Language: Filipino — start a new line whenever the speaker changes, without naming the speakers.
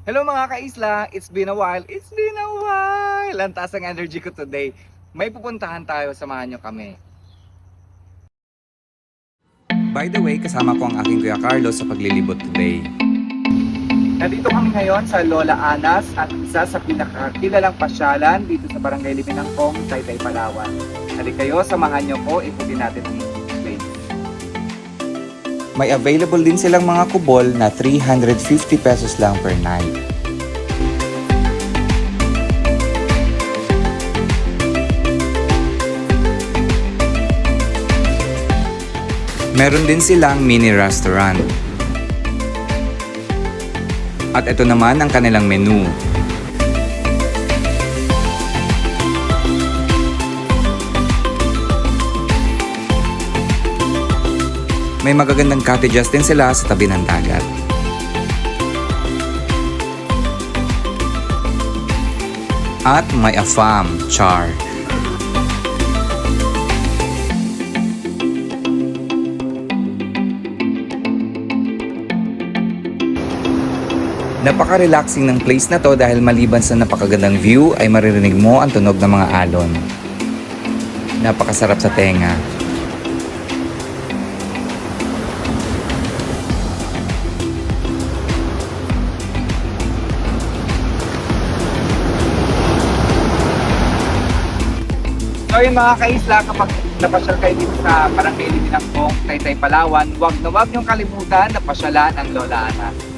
Hello mga kaisla, it's been a while. Ang taas ang energy ko today. May pupuntahan tayo, samahan nyo kami. By the way, kasama ko ang aking Kuya Carlos sa paglilibot today. Nandito kami ngayon sa Lola Anas at isa sa pinakakilalang pasyalan dito sa Barangay Liminangkong, Taytay, Palawan. Halika kayo, samahan nyo ko, ikutin natin ang place. May available din silang mga kubol na 350 pesos lang per night. Meron din silang mini restaurant. At ito naman ang kanilang menu. May magagandang cottages din sila sa tabi ng dagat. At may afam, char. Napaka-relaxing ng place na to dahil maliban sa napakagandang view ay maririnig mo ang tunog ng mga alon. Napakasarap sa tenga. So yun mga kaisla, kapag napasyal kayo dito sa Barangay Liminangkong, Taytay, Palawan, huwag na huwag niyong kalimutan na pasyalan ang Lola Anas.